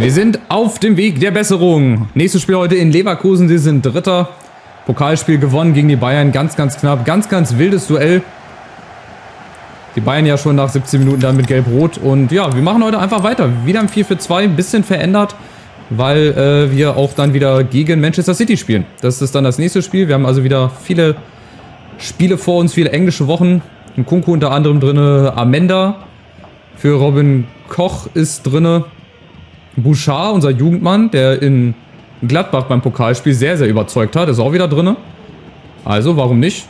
Wir sind auf dem Weg der Besserung. Nächstes Spiel heute in Leverkusen. Sie sind Dritter. Pokalspiel gewonnen gegen die Bayern. Ganz, ganz knapp. Ganz, ganz wildes Duell. Die Bayern ja schon nach 17 Minuten dann mit Gelb-Rot. Und ja, wir machen heute einfach weiter. Wieder im 4-4-2. Ein bisschen verändert, weil wir auch dann wieder gegen Manchester City spielen. Das ist dann das nächste Spiel. Wir haben also wieder viele Spiele vor uns, viele englische Wochen. Nkunku unter anderem drin. Amenda für Robin Koch ist drin. Bouchard, unser Jugendmann, der in Gladbach beim Pokalspiel sehr, sehr überzeugt hat, ist auch wieder drin. Also, warum nicht?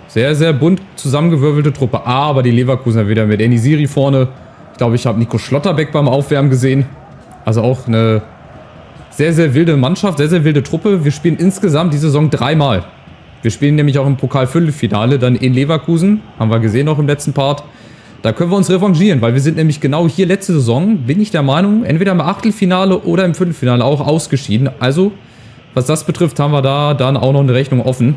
Sehr, sehr bunt zusammengewürfelte Truppe. Aber die Leverkusener wieder mit Enisiri vorne. Ich glaube, ich habe Nico Schlotterbeck beim Aufwärmen gesehen. Also auch eine sehr, sehr wilde Mannschaft, sehr, sehr wilde Truppe. Wir spielen insgesamt die Saison 3-mal. Wir spielen nämlich auch im Pokal-Viertelfinale dann in Leverkusen. Haben wir gesehen noch im letzten Part. Da können wir uns revanchieren, weil wir sind nämlich genau hier letzte Saison, bin ich der Meinung, entweder im Achtelfinale oder im Viertelfinale auch ausgeschieden. Also, was das betrifft, haben wir da dann auch noch eine Rechnung offen.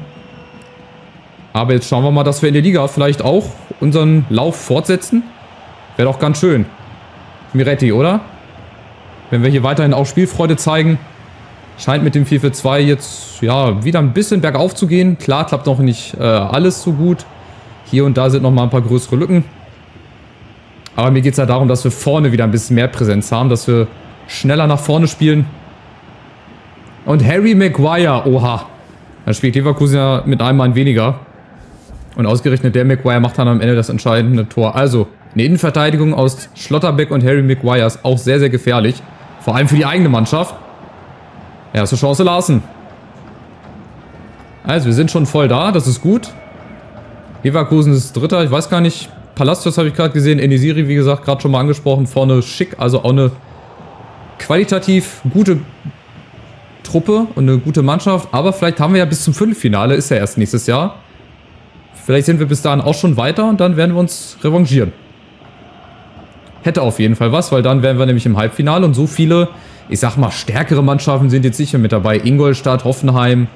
Aber jetzt schauen wir mal, dass wir in der Liga vielleicht auch unseren Lauf fortsetzen. Wäre doch ganz schön. Miretti, oder? Wenn wir hier weiterhin auch Spielfreude zeigen. Scheint mit dem 4-4-2 jetzt ja wieder ein bisschen bergauf zu gehen. Klar, klappt noch nicht alles so gut. Hier und da sind noch mal ein paar größere Lücken. Aber mir geht es ja darum, dass wir vorne wieder ein bisschen mehr Präsenz haben, dass wir schneller nach vorne spielen. Und Harry Maguire, oha. Da spielt Leverkusen ja mit einem Mann weniger. Und ausgerechnet der Maguire macht dann am Ende das entscheidende Tor. Also, eine Innenverteidigung aus Schlotterbeck und Harry Maguire ist auch sehr, sehr gefährlich. Vor allem für die eigene Mannschaft. Erste Chance Larsen. Also, wir sind schon voll da, das ist gut. Leverkusen ist Dritter, ich weiß gar nicht. Palacios habe ich gerade gesehen, Enisiri, wie gesagt, gerade schon mal angesprochen. Vorne schick, also auch eine qualitativ gute Truppe und eine gute Mannschaft. Aber vielleicht haben wir ja bis zum Viertelfinale, ist ja erst nächstes Jahr. Vielleicht sind wir bis dahin auch schon weiter und dann werden wir uns revanchieren. Hätte auf jeden Fall was, weil dann wären wir nämlich im Halbfinale und so viele, ich sag mal, stärkere Mannschaften sind jetzt sicher mit dabei. Ingolstadt, Hoffenheim,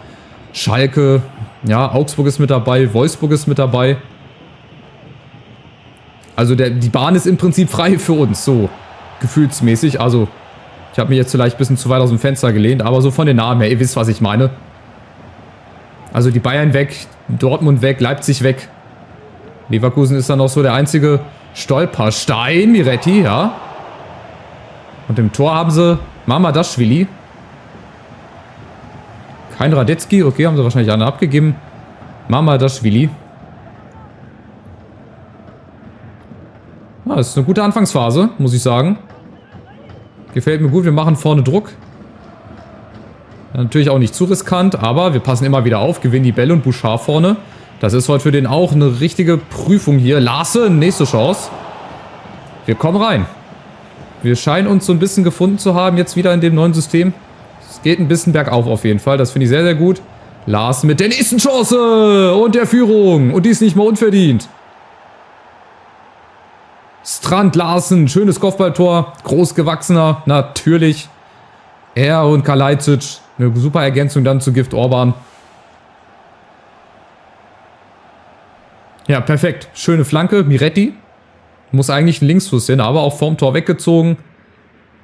Schalke, ja, Augsburg ist mit dabei, Wolfsburg ist mit dabei. Also die Bahn ist im Prinzip frei für uns, so gefühlsmäßig. Also ich habe mich jetzt vielleicht ein bisschen zu weit aus dem Fenster gelehnt, aber so von den Namen her, ihr wisst, was ich meine. Also die Bayern weg, Dortmund weg, Leipzig weg. Leverkusen ist dann noch so der einzige Stolperstein, Miretti, ja. Und im Tor haben sie Mamardashvili. Kein Radetzky, okay, haben sie wahrscheinlich einen abgegeben. Mamardashvili. Ja, das ist eine gute Anfangsphase, muss ich sagen. Gefällt mir gut, wir machen vorne Druck. Natürlich auch nicht zu riskant, aber wir passen immer wieder auf, gewinnen die Bälle und Bouchard vorne. Das ist heute für den auch eine richtige Prüfung hier. Larsen, nächste Chance. Wir kommen rein. Wir scheinen uns so ein bisschen gefunden zu haben, jetzt wieder in dem neuen System. Es geht ein bisschen bergauf auf jeden Fall, das finde ich sehr, sehr gut. Larsen mit der nächsten Chance und der Führung. Und die ist nicht mal unverdient. Strand Larsen, schönes Kopfballtor, großgewachsener, natürlich. Er und Kalajdzic, eine super Ergänzung dann zu Gift Orban. Ja, perfekt. Schöne Flanke, Miretti. Muss eigentlich ein Linksfuß hin, aber auch vorm Tor weggezogen.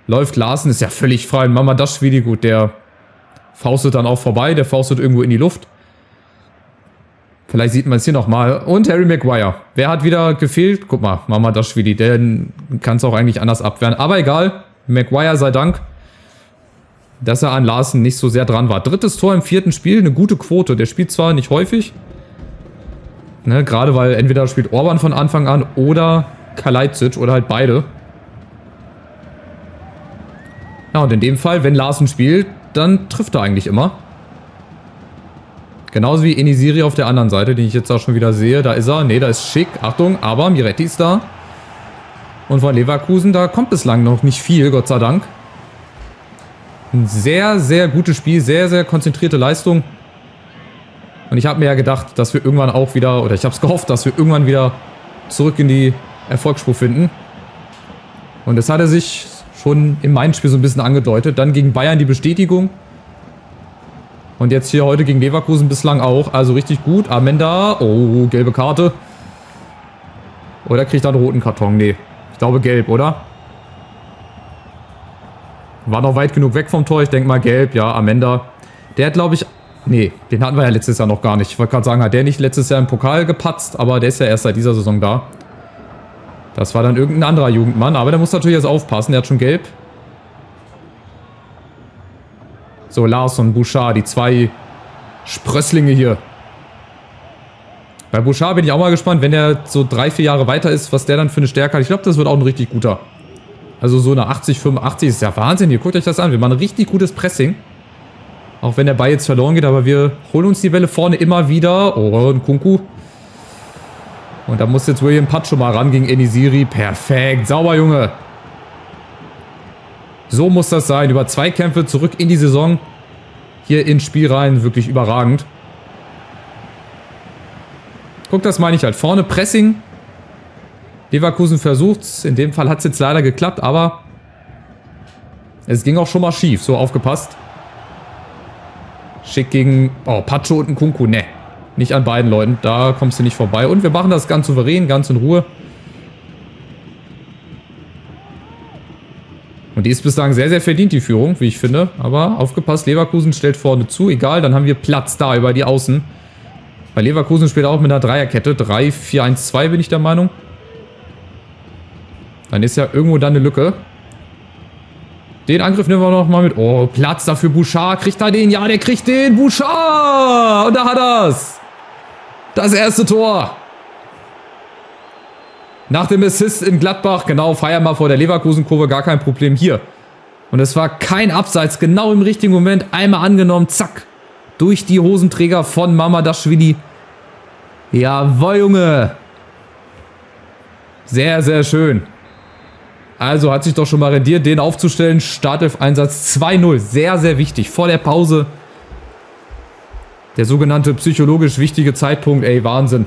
Läuft Larsen, ist ja völlig frei. Mamardashvili, gut, der faustet dann auch vorbei, der faustet irgendwo in die Luft. Vielleicht sieht man es hier nochmal. Und Harry Maguire. Wer hat wieder gefehlt? Guck mal, Mamardashvili, der kann es auch eigentlich anders abwehren. Aber egal, Maguire sei Dank, dass er an Larsen nicht so sehr dran war. Drittes Tor im 4. Spiel, eine gute Quote. Der spielt zwar nicht häufig, ne, gerade weil entweder spielt Orban von Anfang an oder Kalajdzic oder halt beide. Ja, und in dem Fall, wenn Larsen spielt, dann trifft er eigentlich immer. Genauso wie Enisiri auf der anderen Seite, den ich jetzt auch schon wieder sehe. Da ist er. Ne, da ist Schick. Achtung, aber Miretti ist da. Und von Leverkusen, da kommt bislang noch nicht viel, Gott sei Dank. Ein sehr, sehr gutes Spiel. Sehr, sehr konzentrierte Leistung. Und ich habe mir ja gedacht, dass wir irgendwann auch wieder, oder ich habe es gehofft, dass wir irgendwann wieder zurück in die Erfolgsspur finden. Und das hat er sich schon im Main-Spiel so ein bisschen angedeutet. Dann gegen Bayern die Bestätigung. Und jetzt hier heute gegen Leverkusen bislang auch. Also richtig gut. Amenda. Oh, gelbe Karte. Oder kriegt er einen roten Karton? Nee. Ich glaube gelb, oder? War noch weit genug weg vom Tor. Ich denke mal gelb. Ja, Amenda. Der hat, glaube ich... Nee, den hatten wir ja letztes Jahr noch gar nicht. Ich wollte gerade sagen, hat der nicht letztes Jahr im Pokal gepatzt, aber der ist ja erst seit dieser Saison da. Das war dann irgendein anderer Jugendmann, aber der muss natürlich jetzt aufpassen. Der hat schon gelb. So, Larsson, Bouchard, die zwei Sprösslinge hier. Bei Bouchard bin ich auch mal gespannt, wenn der so 3-4 Jahre weiter ist, was der dann für eine Stärke hat. Ich glaube, das wird auch ein richtig guter. Also so eine 80, 85 ist ja Wahnsinn. Hier, guckt euch das an. Wir machen ein richtig gutes Pressing. Auch wenn der Ball jetzt verloren geht, aber wir holen uns die Bälle vorne immer wieder. Oh, ein Kunku. Und da muss jetzt William Patch schon mal ran gegen Enisiri. Perfekt. Sauber, Junge. So muss das sein. Über 2 Kämpfe zurück in die Saison. Hier ins Spiel rein. Wirklich überragend. Guck, das meine ich halt. Vorne Pressing. Leverkusen versucht's. In dem Fall hat es jetzt leider geklappt, aber es ging auch schon mal schief. So, aufgepasst. Schick gegen... Oh, Pacho und ein Kunku. Ne, nicht an beiden Leuten. Da kommst du nicht vorbei. Und wir machen das ganz souverän, ganz in Ruhe. Und die ist bislang sehr, sehr verdient, die Führung, wie ich finde. Aber aufgepasst, Leverkusen stellt vorne zu. Egal, dann haben wir Platz da über die Außen. Bei Leverkusen spielt auch mit einer Dreierkette. 3-4-1-2 bin ich der Meinung. Dann ist ja irgendwo dann eine Lücke. Den Angriff nehmen wir noch mal mit. Oh, Platz dafür Bouchard. Kriegt er den? Ja, der kriegt den. Bouchard! Und da hat er's. Das erste Tor. Nach dem Assist in Gladbach. Genau, feier mal vor der Leverkusen-Kurve. Gar kein Problem hier. Und es war kein Abseits. Genau im richtigen Moment. Einmal angenommen. Zack. Durch die Hosenträger von Mamardashvili. Jawohl, Junge. Sehr, sehr schön. Also hat sich doch schon mal rendiert, den aufzustellen. Startelf-Einsatz 2-0. Sehr, sehr wichtig. Vor der Pause. Der sogenannte psychologisch wichtige Zeitpunkt. Ey, Wahnsinn.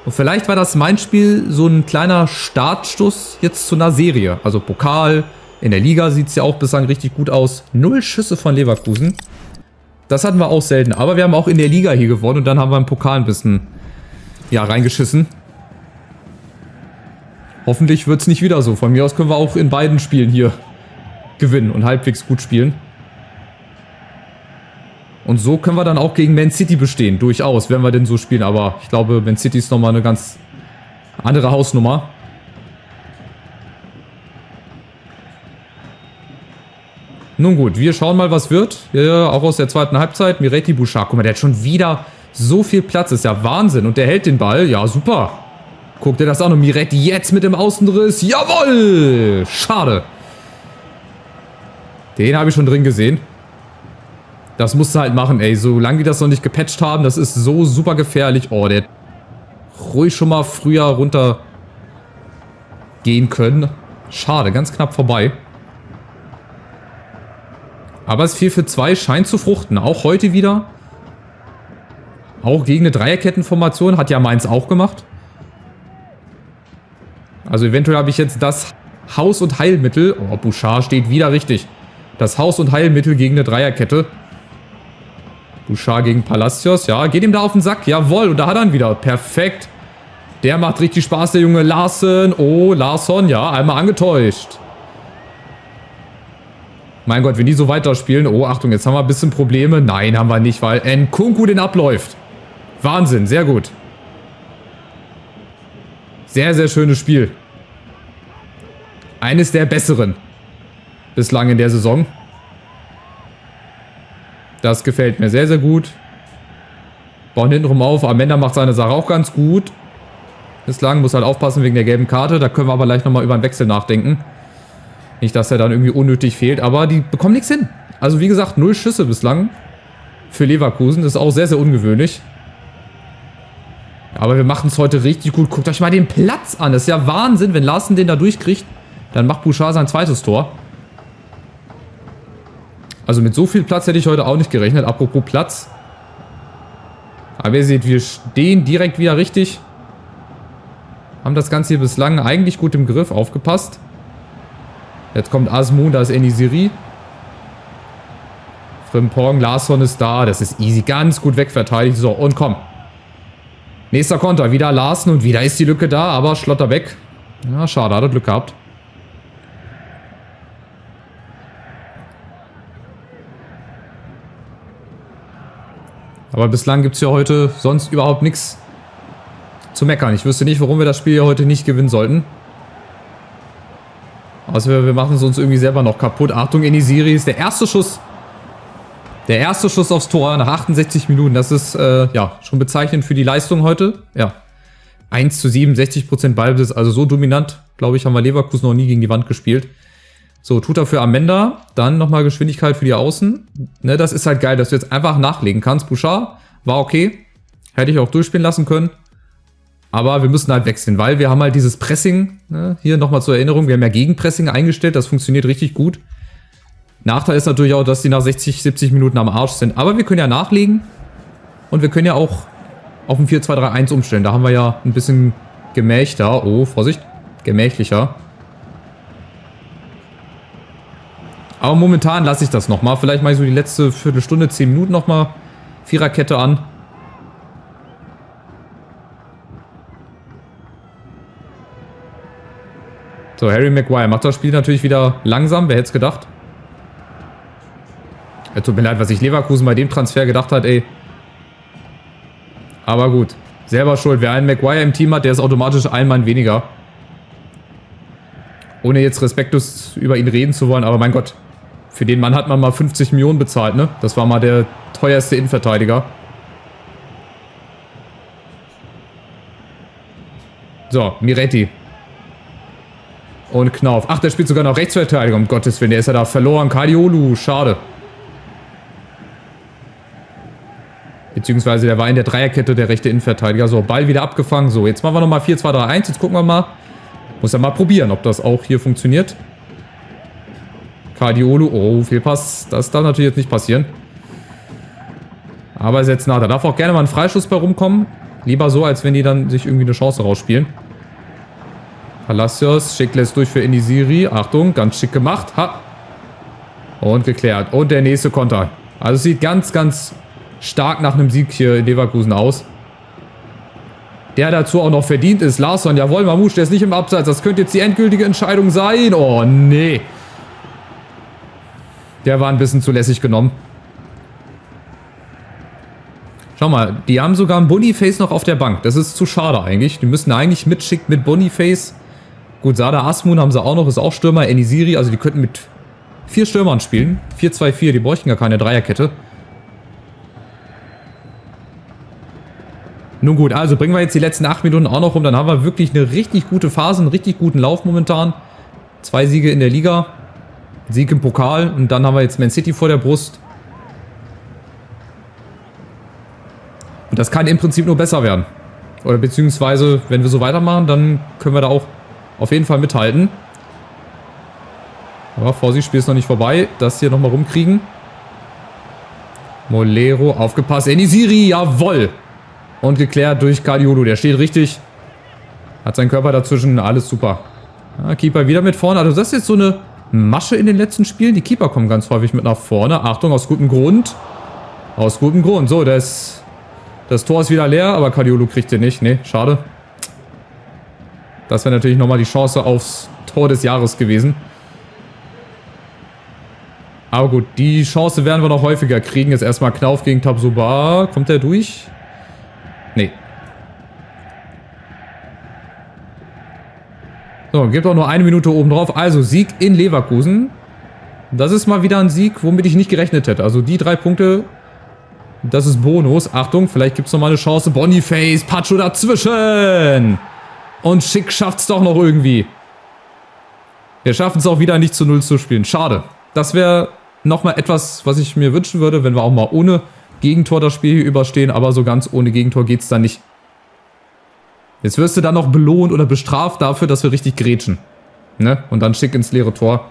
Und vielleicht war das mein Spiel so ein kleiner Startstoß jetzt zu einer Serie. Also Pokal. In der Liga sieht es ja auch bislang richtig gut aus. 0 Schüsse von Leverkusen. Das hatten wir auch selten. Aber wir haben auch in der Liga hier gewonnen. Und dann haben wir im Pokal ein bisschen reingeschissen. Hoffentlich wird es nicht wieder so. Von mir aus können wir auch in beiden Spielen hier gewinnen und halbwegs gut spielen. Und so können wir dann auch gegen Man City bestehen. Durchaus, wenn wir denn so spielen. Aber ich glaube, Man City ist nochmal eine ganz andere Hausnummer. Nun gut, wir schauen mal, was wird. Ja, auch aus der zweiten Halbzeit. Miretti, Bouchard. Guck mal, der hat schon wieder so viel Platz. Das ist ja Wahnsinn. Und der hält den Ball. Ja, super. Guck dir das an. Und Miretti jetzt mit dem Außenriss. Jawohl! Schade. Den habe ich schon drin gesehen. Das musst du halt machen, ey. Solange die das noch nicht gepatcht haben, das ist so super gefährlich. Oh, der ruhig schon mal früher runter gehen können. Schade, ganz knapp vorbei. Aber es 4-4-2 scheint zu fruchten. Auch heute wieder. Auch gegen eine Dreierkettenformation. Hat ja Mainz auch gemacht. Also eventuell habe ich jetzt das Haus- und Heilmittel. Oh, Bouchard steht wieder richtig. Das Haus- und Heilmittel gegen eine Dreierkette. Bouchard gegen Palacios. Ja, geht ihm da auf den Sack. Jawohl, und da hat er ihn wieder. Perfekt. Der macht richtig Spaß, der junge Larsen. Oh, Larsson, ja, einmal angetäuscht. Mein Gott, wenn die so weiterspielen. Oh, Achtung, jetzt haben wir ein bisschen Probleme. Nein, haben wir nicht, weil Nkunku den abläuft. Wahnsinn, sehr gut. Sehr, sehr schönes Spiel. Eines der besseren bislang in der Saison. Das gefällt mir sehr, sehr gut. Bauen hintenrum auf. Amenda macht seine Sache auch ganz gut. Bislang muss halt aufpassen wegen der gelben Karte. Da können wir aber gleich nochmal über einen Wechsel nachdenken. Nicht, dass er dann irgendwie unnötig fehlt. Aber die bekommen nichts hin. Also wie gesagt, 0 Schüsse bislang für Leverkusen. Das ist auch sehr, sehr ungewöhnlich. Aber wir machen es heute richtig gut. Guckt euch mal den Platz an. Das ist ja Wahnsinn, wenn Larsen den da durchkriegt. Dann macht Bouchard sein zweites Tor. Also mit so viel Platz hätte ich heute auch nicht gerechnet. Apropos Platz. Aber ihr seht, wir stehen direkt wieder richtig. Haben das Ganze hier bislang eigentlich gut im Griff. Aufgepasst. Jetzt kommt Azmoun, da ist Enisiri. Frimpong, Larsson ist da. Das ist easy. Ganz gut wegverteidigt. So, und komm. Nächster Konter. Wieder Larsen und wieder ist die Lücke da. Aber Schlotterbeck. Ja, schade. Hat er Glück gehabt. Aber bislang gibt es ja heute sonst überhaupt nichts zu meckern. Ich wüsste nicht, warum wir das Spiel ja heute nicht gewinnen sollten. Außer wir machen es uns irgendwie selber noch kaputt. Achtung, Enesiri ist der erste Schuss. Der erste Schuss aufs Tor nach 68 Minuten. Das ist ja schon bezeichnend für die Leistung heute. Ja. 1:7, 60% Ballbesitz. Also so dominant, glaube ich, haben wir Leverkusen noch nie gegen die Wand gespielt. So, tut er für Amenda. Dann nochmal Geschwindigkeit für die Außen. Ne, das ist halt geil, dass du jetzt einfach nachlegen kannst. Bouchard war okay. Hätte ich auch durchspielen lassen können. Aber wir müssen halt wechseln, weil wir haben halt dieses Pressing. Ne, hier nochmal zur Erinnerung. Wir haben ja Gegenpressing eingestellt. Das funktioniert richtig gut. Nachteil ist natürlich auch, dass die nach 60, 70 Minuten am Arsch sind. Aber wir können ja nachlegen. Und wir können ja auch auf ein 4-2-3-1 umstellen. Da haben wir ja ein bisschen gemächter. Oh, Vorsicht. Gemächlicher. Aber momentan lasse ich das nochmal. Vielleicht mache ich so die letzte Viertelstunde, 10 Minuten nochmal Viererkette an. So, Harry Maguire macht das Spiel natürlich wieder langsam. Wer hätte es gedacht? Ja, tut mir leid, was sich Leverkusen bei dem Transfer gedacht hat, ey. Aber gut. Selber schuld. Wer einen Maguire im Team hat, der ist automatisch ein Mann weniger. Ohne jetzt respektlos über ihn reden zu wollen, aber mein Gott. Für den Mann hat man mal 50 Millionen bezahlt, ne? Das war mal der teuerste Innenverteidiger. So, Miretti. Und Knauf. Ach, der spielt sogar noch Rechtsverteidiger, um Gottes Willen. Der ist ja da verloren. Kadiolu, schade. Beziehungsweise der war in der Dreierkette der rechte Innenverteidiger. So, Ball wieder abgefangen. So, jetzt machen wir nochmal 4-2-3-1. Jetzt gucken wir mal. Muss ja mal probieren, ob das auch hier funktioniert. Kadiolu. Oh, Fehlpass. Das darf natürlich jetzt nicht passieren. Aber ist jetzt nah. Da darf auch gerne mal ein Freischuss bei rumkommen. Lieber so, als wenn die dann sich irgendwie eine Chance rausspielen. Palacios, schick lässt durch für Enesiri. Achtung, ganz schick gemacht. Ha. Und geklärt. Und der nächste Konter. Also es sieht ganz, ganz stark nach einem Sieg hier in Leverkusen aus. Der dazu auch noch verdient ist. Larsson, jawohl, Mamouche, der ist nicht im Abseits. Das könnte jetzt die endgültige Entscheidung sein. Oh, nee. Der war ein bisschen zu lässig genommen. Schau mal, die haben sogar einen Boniface noch auf der Bank. Das ist zu schade eigentlich. Die müssen eigentlich mitschicken mit Boniface. Gut, Sada Asmun haben sie auch noch, ist auch Stürmer. Enesiri, also die könnten mit 4 Stürmern spielen. 4-2-4, die bräuchten gar keine Dreierkette. Nun gut, also bringen wir jetzt die letzten 8 Minuten auch noch rum. Dann haben wir wirklich eine richtig gute Phase, einen richtig guten Lauf momentan. 2 Siege in der Liga, Sieg im Pokal und dann haben wir jetzt Man City vor der Brust. Und das kann im Prinzip nur besser werden. Oder beziehungsweise, wenn wir so weitermachen, dann können wir da auch auf jeden Fall mithalten. Aber Vorsicht, Spiel ist noch nicht vorbei. Das hier nochmal rumkriegen. Molero, aufgepasst. Enesiri, jawoll! Und geklärt durch Kadiolu. Der steht richtig. Hat seinen Körper dazwischen. Alles super. Ja, Keeper wieder mit vorne. Also das ist jetzt so eine Masche in den letzten Spielen. Die Keeper kommen ganz häufig mit nach vorne. Achtung, aus gutem Grund. Aus gutem Grund. So, das Tor ist wieder leer, aber Kadiolu kriegt den nicht. Nee, schade. Das wäre natürlich nochmal die Chance aufs Tor des Jahres gewesen. Aber gut, die Chance werden wir noch häufiger kriegen. Jetzt erstmal Knauf gegen Tabsoba. Kommt der durch? Nee. So, gibt auch nur 1 Minute oben drauf. Also Sieg in Leverkusen. Das ist mal wieder ein Sieg, womit ich nicht gerechnet hätte. Also die 3 Punkte, das ist Bonus. Achtung, vielleicht gibt es noch mal eine Chance. Boniface, Pacho dazwischen. Und Schick schafft es doch noch irgendwie. Wir schaffen es auch wieder nicht zu 0 zu spielen. Schade. Das wäre nochmal etwas, was ich mir wünschen würde, wenn wir auch mal ohne Gegentor das Spiel hier überstehen. Aber so ganz ohne Gegentor geht es dann nicht. Jetzt wirst du dann noch belohnt oder bestraft dafür, dass wir richtig grätschen. Ne? Und dann Schick ins leere Tor.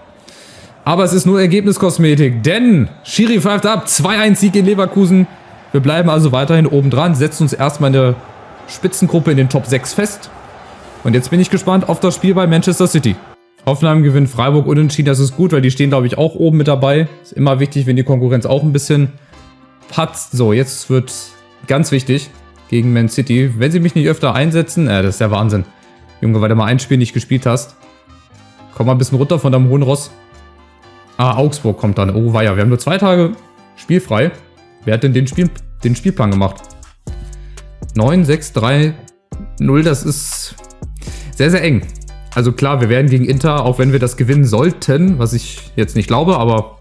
Aber es ist nur Ergebniskosmetik, denn Schiri pfeift ab. 2-1 Sieg in Leverkusen. Wir bleiben also weiterhin oben dran, setzen uns erstmal in der Spitzengruppe in den Top 6 fest. Und jetzt bin ich gespannt auf das Spiel bei Manchester City. Hoffenheim gewinnt, Freiburg unentschieden, das ist gut, weil die stehen, glaube ich, auch oben mit dabei. Ist immer wichtig, wenn die Konkurrenz auch ein bisschen patzt. So, jetzt wird ganz wichtig gegen Man City. Wenn sie mich nicht öfter einsetzen, das ist der Wahnsinn. Junge, weil du mal ein Spiel nicht gespielt hast. Komm mal ein bisschen runter von deinem hohen Ross. Ah, Augsburg kommt dann. Oh weia, wir haben nur 2 Tage spielfrei. Wer hat denn den den Spielplan gemacht. 9-6-3-0, das ist sehr, sehr eng. Also klar, wir werden gegen Inter, auch wenn wir das gewinnen sollten, was ich jetzt nicht glaube, aber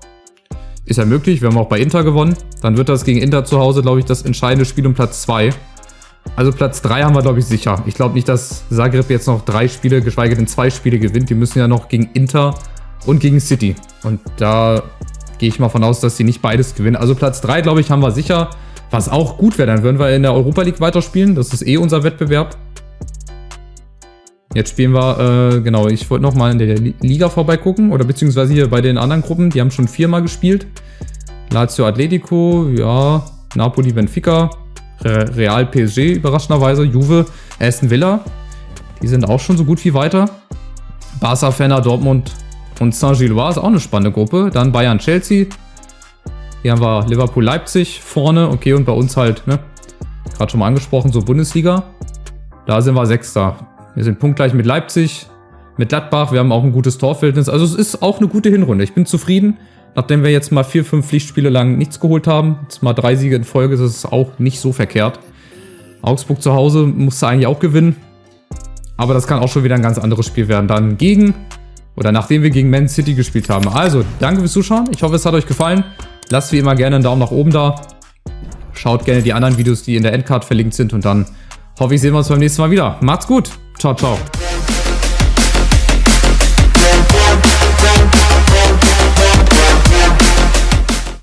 ist ja möglich, wir haben auch bei Inter gewonnen, dann wird das gegen Inter zu Hause, glaube ich, das entscheidende Spiel um Platz 2. Also Platz 3 haben wir, glaube ich, sicher. Ich glaube nicht, dass Zagreb jetzt noch 3 Spiele, geschweige denn 2 Spiele gewinnt. Die müssen ja noch gegen Inter und gegen City. Und da gehe ich mal von aus, dass sie nicht beides gewinnen. Also Platz 3, glaube ich, haben wir sicher. Was auch gut wäre, dann würden wir in der Europa League weiterspielen. Das ist eh unser Wettbewerb. Jetzt spielen wir, genau, ich wollte nochmal in der Liga vorbeigucken. Oder beziehungsweise hier bei den anderen Gruppen. Die haben schon 4-mal gespielt. Lazio Atletico, ja, Napoli Benfica. Real PSG, überraschenderweise, Juve, Aston Villa, die sind auch schon so gut wie weiter. Barca, Fener, Dortmund und Saint-Gilloise ist auch eine spannende Gruppe. Dann Bayern, Chelsea. Hier haben wir Liverpool, Leipzig vorne. Okay, und bei uns halt, ne, gerade schon mal angesprochen, so Bundesliga. Da sind wir Sechster. Wir sind punktgleich mit Leipzig, mit Gladbach. Wir haben auch ein gutes Torverhältnis. Also es ist auch eine gute Hinrunde. Ich bin zufrieden. Nachdem wir jetzt mal 4-5 Pflichtspiele lang nichts geholt haben, jetzt mal 3 Siege in Folge, das ist auch nicht so verkehrt. Augsburg zu Hause musste eigentlich auch gewinnen. Aber das kann auch schon wieder ein ganz anderes Spiel werden. Dann nachdem wir gegen Man City gespielt haben. Also, danke fürs Zuschauen. Ich hoffe, es hat euch gefallen. Lasst wie immer gerne einen Daumen nach oben da. Schaut gerne die anderen Videos, die in der Endcard verlinkt sind. Und dann hoffe ich, sehen wir uns beim nächsten Mal wieder. Macht's gut. Ciao, ciao.